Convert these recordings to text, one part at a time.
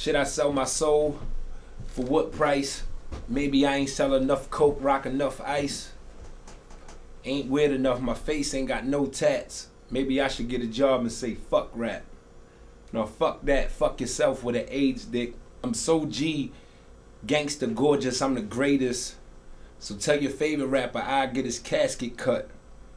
Should I sell my soul? For what price? Maybe I ain't sell enough coke, rock enough ice. Ain't weird enough, my face ain't got no tats. Maybe I should get a job and say fuck rap. No, fuck that, fuck yourself with an AIDS dick. I'm so G, gangsta gorgeous, I'm the greatest. So tell your favorite rapper I'll get his casket cut.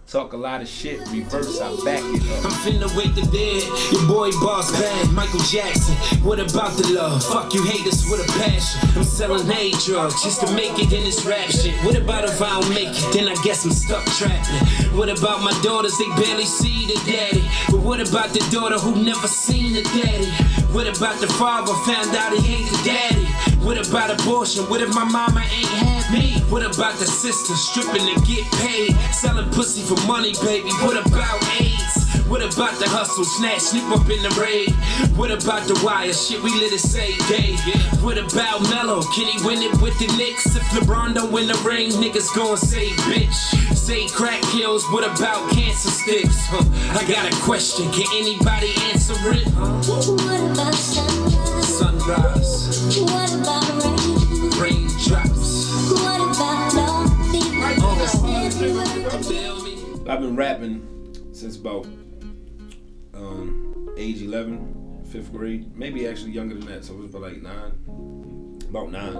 Talk a lot of shit, reverse, I back it up. I'm finna wake the dead, your boy Barz Bossman, Michael Jackson. What about the love? Fuck you haters with a passion. I'm selling hate drugs just to make it in this rap shit. What about if I don't make it? Then I guess I'm stuck trapping. What about my daughters? They barely see the daddy. But what about the daughter who never seen the daddy? What about the father found out he ain't the daddy? What about abortion? What if my mama ain't had me? What about the sister stripping to get paid? Selling pussy for money, baby. What about AIDS? What about the hustle, snatch, snip up in the raid? What about the wire? Shit, we lit it same day. What about Melo? Can he win it with the Knicks? If LeBron don't win the ring, niggas gon' say bitch. Say crack kills, what about cancer sticks? I got a question, can anybody answer it? What about sunrise? Sunrise. What about rain? Raindrops. What about love? I've been rapping since about age 11, 5th grade, maybe actually younger than that, so it was about like about nine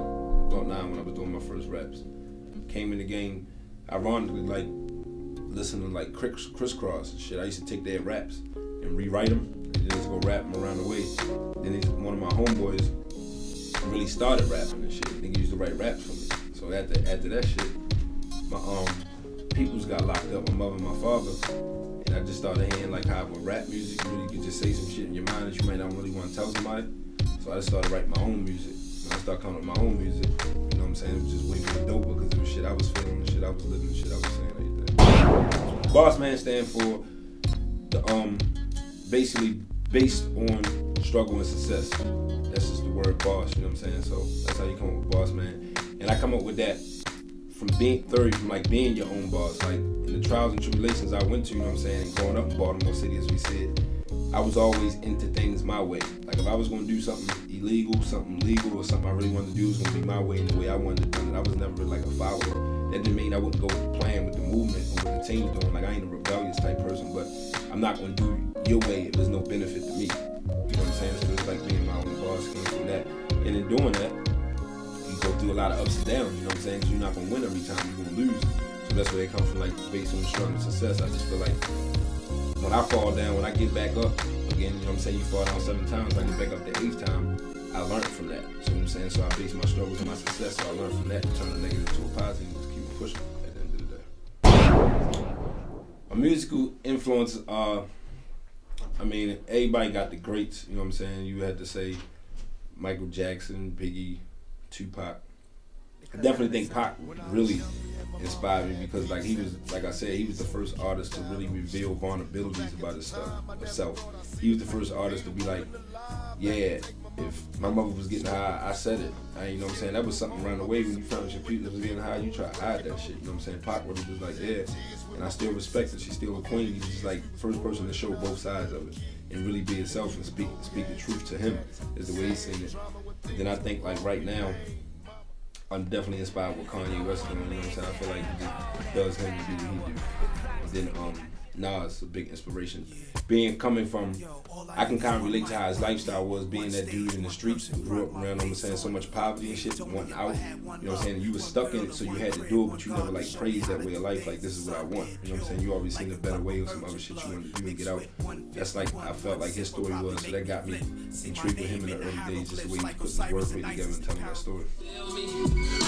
when I was doing my first raps. Came in the game, ironically, like listening to like Crisscross and shit. I used to take their raps and rewrite them and just go rap them around the way. Then one of my homeboys really started rapping and shit. Nigga used to write raps for me. So after that shit, my peoples got locked up, my mother and my father. And I just started hearing like how with rap music, you really could just say some shit in your mind that you might not really want to tell somebody. So I just started writing my own music. When I started coming up with my own music, you know what I'm saying? It was just way more doper because it was shit I was feeling, and shit I was living, and shit I was saying like that. Bossman stand for the basically based on struggle and success. That's just the word boss, you know what I'm saying? So that's how you come up with Bossman. And I come up with that from being like being your own boss. Like in the trials and tribulations I went to, you know what I'm saying, and growing up in Baltimore City, as we said, I was always into things my way. Like if I was gonna do something illegal, something legal, or something I really wanted to do, it was gonna be my way and the way I wanted it done. I was never like a follower. That didn't mean I wouldn't go with the plan with the movement or what the team's doing. Like I ain't a rebellious type person, but I'm not gonna do your way if there's no benefit to me. You know what I'm saying? So it's like being my own boss, came from that. And in doing that, you go through a lot of ups and downs, you know what I'm saying? Because you're not gonna win every time, you're gonna lose. So that's where they come from, like based on struggle and success. I just feel like when I fall down, when I get back up again, you know what I'm saying, you fall down 7 times, I get back up the 8th time, I learned from that. So you know what I'm saying? So I base my struggles on my success, so I learned from that and turn the negative to a positive and just keep pushing at the end of the day. My musical influences are, I mean, everybody got the greats, you know what I'm saying? You had to say Michael Jackson, Biggie, Tupac. I definitely think Pac really inspired me because, like, he was, like I said, he was the first artist to really reveal vulnerabilities about himself. He was the first artist to be like, yeah, if my mother was getting high, I said it. You know what I'm saying? That was something around the way when you found out your people was getting high, you try to hide that shit. You know what I'm saying? Pac really was like, yeah, and I still respect her. She's still a queen. He's just like first person to show both sides of it and really be himself and speak the truth to him is the way he's saying it. And then I think like right now, I'm definitely inspired with Kanye West doing, you know what I'm saying? I feel like he just does him to do what he do. And then Nas, a big inspiration. Coming from, I can kind of relate to how his lifestyle was, being that dude in the streets, grew up around, you know what I'm saying, so much poverty and shit, wanting out, you know what I'm saying? You were stuck in it, so you had to do it, but you never like praised that way of life, like this is what I want, you know what I'm saying? You always seen a better way or some other shit you wanted to do and get out. That's like, I felt like his story was, so that got me intrigued with him in the early days, just the way he put his wordplay together and telling that story.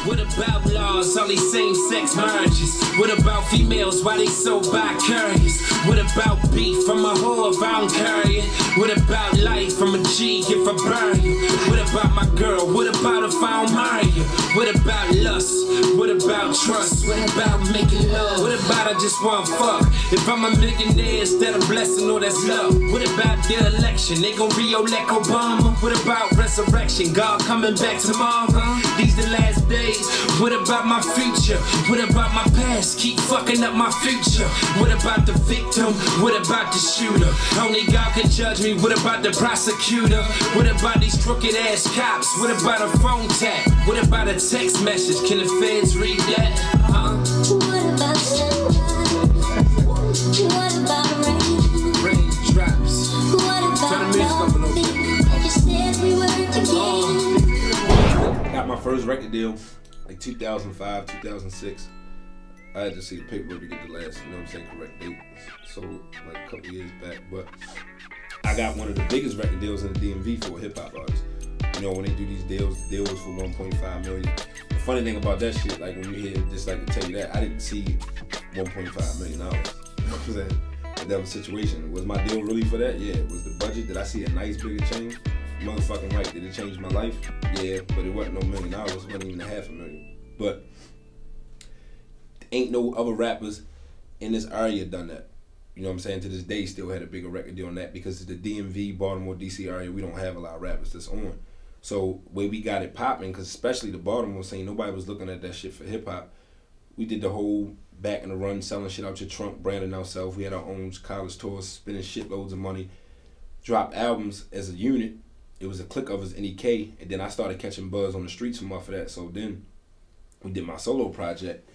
What about laws, all these same-sex marriages? What about females, why they so bi-curious? What about beef from a whore if I don't carry it? What about life from a G if I burn you? What about my girl? What about if I don't marry you? What about lust? What about trust? What about making love? What about I just want fuck? If I'm a millionaire instead of blessing, all that's love. What about the election? They gon' re-elect Obama? What about resurrection? God coming back tomorrow? These the last days. What about my future? What about my past? Keep fucking up my future. What about the victim? What about the shooter? Only God can judge me. What about the prosecutor? What about these crooked ass cops? What about a phone tap? What about a text message? Can the feds read that? What about sunrise? What about rain? Raindrops. What about love? You said we were together. Got my first record deal like 2005, 2006. I had to see the paperwork to get the last, you know what I'm saying, correct date. So like a couple years back, but I got one of the biggest record deals in the DMV for a hip hop artist. You know, when they do these deals, the deal was for 1.5 million. The funny thing about that shit, like when you hear it, just like to tell you that, I didn't see 1.5 million dollars. You know what I'm saying? But that was the situation. Was my deal really for that? Yeah. Was the budget? Did I see a nice bigger change? Motherfucking right. Did it change my life? Yeah, but it wasn't no $1 million. It wasn't even $500,000. But ain't no other rappers in this area done that. You know what I'm saying? To this day, still had a bigger record deal on that because the DMV, Baltimore, DC area, we don't have a lot of rappers that's on. So where we got it popping, because especially the Baltimore scene, nobody was looking at that shit for hip hop. We did the whole back in the run, selling shit out your trunk, branding ourselves. We had our own college tours, spending shitloads of money. Dropped albums as a unit. It was a clique of us, NEK, and then I started catching buzz on the streets from off of that. So then we did my solo project,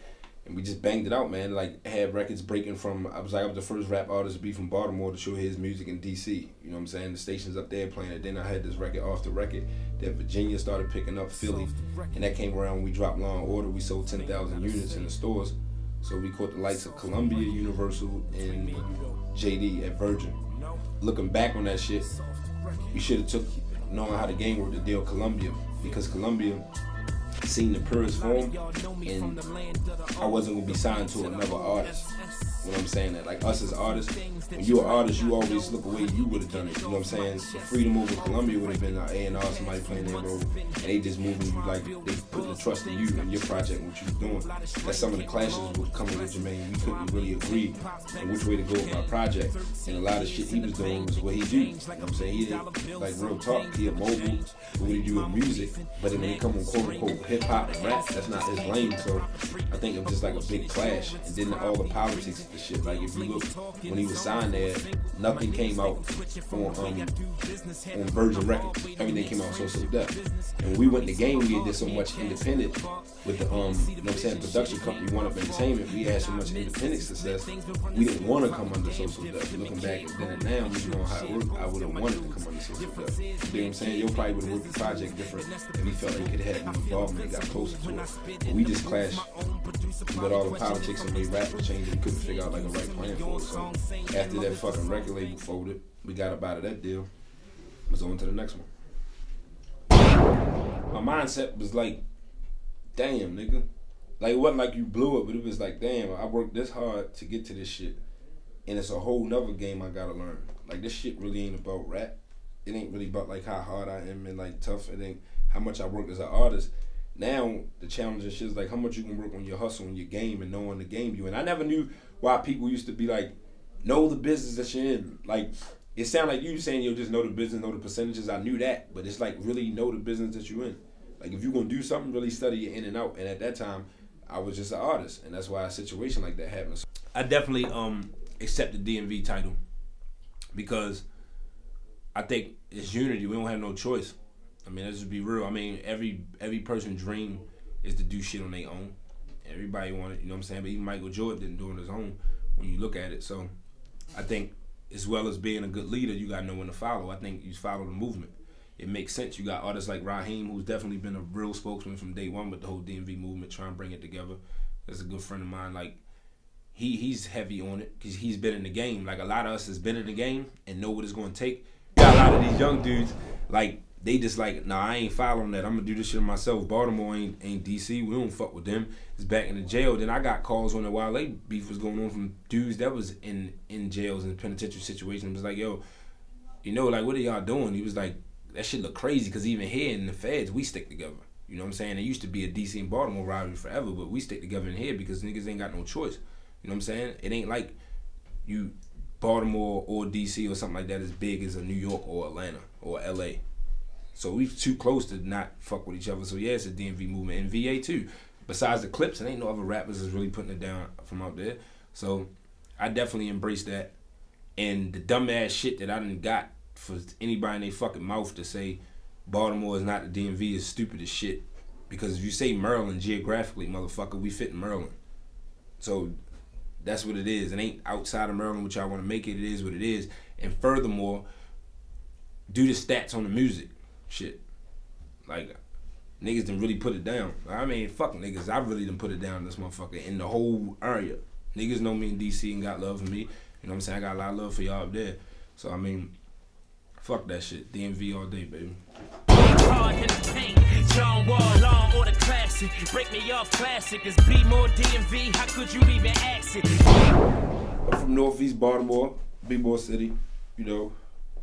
and we just banged it out, man. Like, had records breaking from, I was the first rap artist to be from Baltimore to show his music in DC. You know what I'm saying? The stations up there playing it. Then I had this record off the record that Virginia started picking up, Philly, and that came around when we dropped Law and Order. We sold 10,000 units in the stores. So we caught the likes of Columbia, Universal, and JD at Virgin. Looking back on that shit, we should have took, knowing how the game worked, to deal Columbia, because Columbia seen the purest form, and I wasn't gonna be signed to another artist. You know what I'm saying? That like us as artists, when you're an artist, you always look away you would have done it. You know what I'm saying? The freedom over Columbia would have been an A&R, somebody playing their role, and they just moving you, like they putting the trust in you and your project and what you're doing. That's some of the clashes with coming with Jermaine. We couldn't really agree on which way to go with my project, and a lot of shit he was doing was what he do. You know what I'm saying? He didn't, like, real talk, he a mobile, what he do with music, but then when it come on quote unquote hip hop and rap, that's not his lane. So I think it was just like a big clash, and then all the politics of the shit. Like if you look when he was signed there, nothing came out on Virgin Records. Everything came out So Def. And when we went in the game, we did so much independent with the you know what I'm saying, production company One Up Entertainment. We had so much independent success. We didn't want to come under So Def. Looking back at then and now, we know how it worked. I would have wanted to come under So Def. You know what I'm saying? You probably would have worked the project different, and we felt like it had more involvement and got closer to it. But we just clashed with all the politics and the rap was changing. We couldn't figure out like a right plan for it. So after that fucking record label folded, we got up out of that deal. Was on to the next one. My mindset was like, damn, nigga. Like, it wasn't like you blew it, but it was like, damn, I worked this hard to get to this shit, and it's a whole nother game I gotta learn. Like, this shit really ain't about rap. It ain't really about like how hard I am and like tough. It ain't how much I work as an artist. Now the challenge and shit is like how much you can work on your hustle and your game and knowing the game you in. I never knew why people used to be like, know the business that you're in. Like, it sounded like you saying you'll just know the business, know the percentages. I knew that, but it's like really know the business that you're in. Like, if you're gonna do something, really study your in and out. And at that time, I was just an artist, and that's why a situation like that happened. I definitely accept the DMV title because I think it's unity. We don't have no choice. I mean, let's just be real. I mean, every person's dream is to do shit on their own. Everybody wanted, you know what I'm saying? But even Michael Jordan didn't do it on his own when you look at it. So I think as well as being a good leader, you got to know when to follow. I think you follow the movement. It makes sense. You got artists like Raheem, who's definitely been a real spokesman from day one with the whole DMV movement, trying to bring it together. That's a good friend of mine. Like, he's heavy on it because he's been in the game. Like, a lot of us has been in the game and know what it's going to take. You got a lot of these young dudes, like, they just like, nah, I ain't following that. I'm gonna do this shit myself. Baltimore ain't DC. We don't fuck with them. It's back in the jail. Then I got calls when the Wale beef was going on from dudes that was in jails and penitentiary situations. It was like, yo, you know, like, what are y'all doing? He was like, that shit look crazy because even here in the feds, we stick together. You know what I'm saying? It used to be a DC and Baltimore rivalry forever, but we stick together in here because niggas ain't got no choice. You know what I'm saying? It ain't like you Baltimore or DC or something like that as big as a New York or Atlanta or LA. So we too close to not fuck with each other. So yeah, it's a DMV movement and VA too. besides the clips, and ain't no other rappers is really putting it down from out there. So I definitely embrace that. And the dumbass shit that I done got for anybody in their fucking mouth to say Baltimore is not the DMV is stupid as shit. Because if you say Maryland geographically, motherfucker, we fit in Maryland. So that's what it is. It ain't outside of Maryland what y'all want to make it. It is what it is. And furthermore, do the stats on the music shit. Like, niggas done really put it down. I mean, fuck niggas. I really done put it down this motherfucker in the whole area. Niggas know me in DC and got love for me. You know what I'm saying? I got a lot of love for y'all up there. So, I mean, fuck that shit. DMV all day, baby. John Wall, long order classic. Break me off classic. It's B more DMV. How could you even ask it? I'm from Northeast Baltimore, B-Boy City, you know.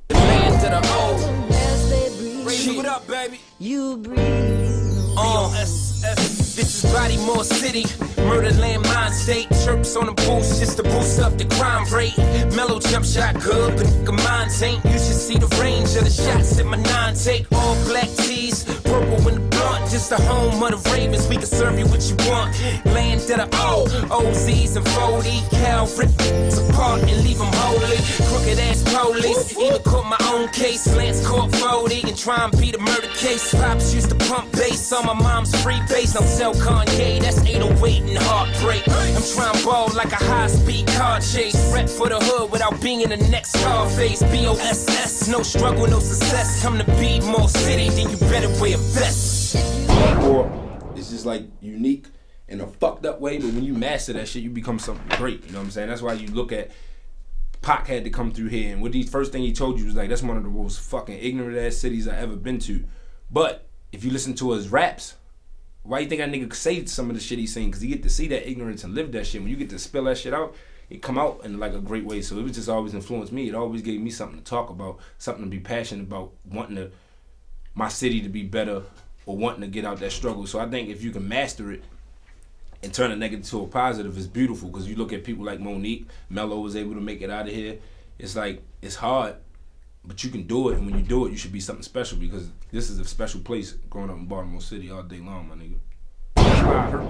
Land to the old. Raise it up, baby. You breathe. This is Baltimore City, murderland mind state. Chirps on the boost just to boost up the crime rate. Mellow jump shot good, but nigga mine ain't. You should see the range of the shots in my 9 take. All black tees, purple in the blunt. Just the home of the Ravens, we can serve you what you want. Land to the OZs and 40. Cal rip apart and leave them holy. Crooked ass police, even caught my own case. Lance caught 40 and try and beat a murder case. Pops used to pump bass on my mom's free base. Don't sell Kanye, that's 808 and heartbreak. I'm trying to ball like a high-speed car chase. Rep for the hood without being in the next car face. BOSS, no struggle, no success. Come to be more city, then you better wear a vest. Baltimore is just like unique in a fucked up way, but when you master that shit, you become something great. You know what I'm saying? That's why you look at Pac had to come through here, and what the first thing he told you was like, that's one of the most fucking ignorant ass cities I ever been to. But if you listen to his raps, why you think that nigga could say some of the shit he's saying? Because you get to see that ignorance and live that shit. When you get to spill that shit out, it come out in like a great way. So it was just always influenced me. It always gave me something to talk about, something to be passionate about, wanting my city to be better or wanting to get out that struggle. So I think if you can master it and turn a negative to a positive, it's beautiful. Because you look at people like Monique, Mello was able to make it out of here. It's like, it's hard, but you can do it, and when you do it, you should be something special, because this is a special place growing up in Baltimore City all day long, my nigga. That's why I hurt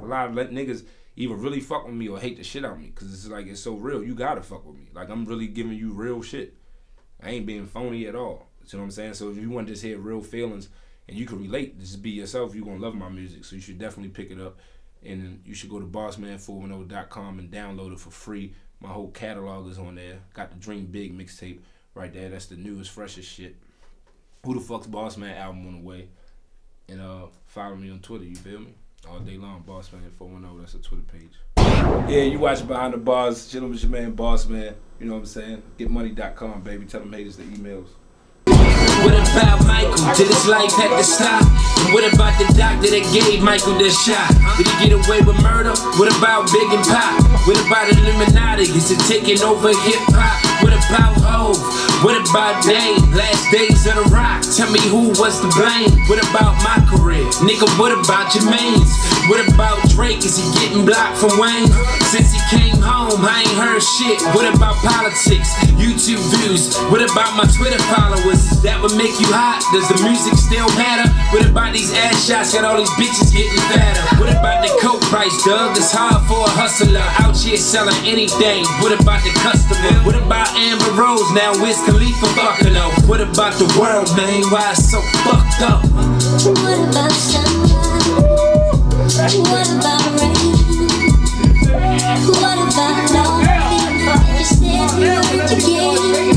a lot of niggas either really fuck with me or hate the shit out of me, because it's like, it's so real. You gotta fuck with me. Like, I'm really giving you real shit. I ain't being phony at all. You know what I'm saying? So if you want to just hear real feelings and you can relate, just be yourself, you're gonna love my music. So you should definitely pick it up, and you should go to BarzMan410.com and download it for free. My whole catalog is on there. Got the Dream Big mixtape right there. That's the newest, freshest shit. Who the Fuck's Boss Man album on the way. And follow me on Twitter, you feel me? All day long, BarzMan410, that's a Twitter page. Yeah, you watching Behind the Bars, chilling with your man Boss Man. You know what I'm saying? GetMoney.com, baby. Tell them haters the emails. What about Michael? Did his life have to stop? And what about the doctor that gave Michael the shot? Did he get away with murder? What about Big and Pop? What about Illuminati? Is it taking over hip-hop? What about Hov? What about Dane? Last days of the rock? Tell me who was to blame? What about my career? Nigga, what about Jermaine's? What about Drake? Is he getting blocked from Wayne? Since he came home, I ain't heard shit. What about politics? YouTube views? What about my Twitter followers? Is that what make you hot? Does the music still matter? What about these ass shots? Got all these bitches getting fatter. What about the coke price, Doug? It's hard for a hustler out here selling anything. What about the customer? What about Amber Rose? Now Wiz Khalifa fucking up. What about the world, man? Why it's so fucked up? What about sunlight? What about rain? What about love? You said we were together.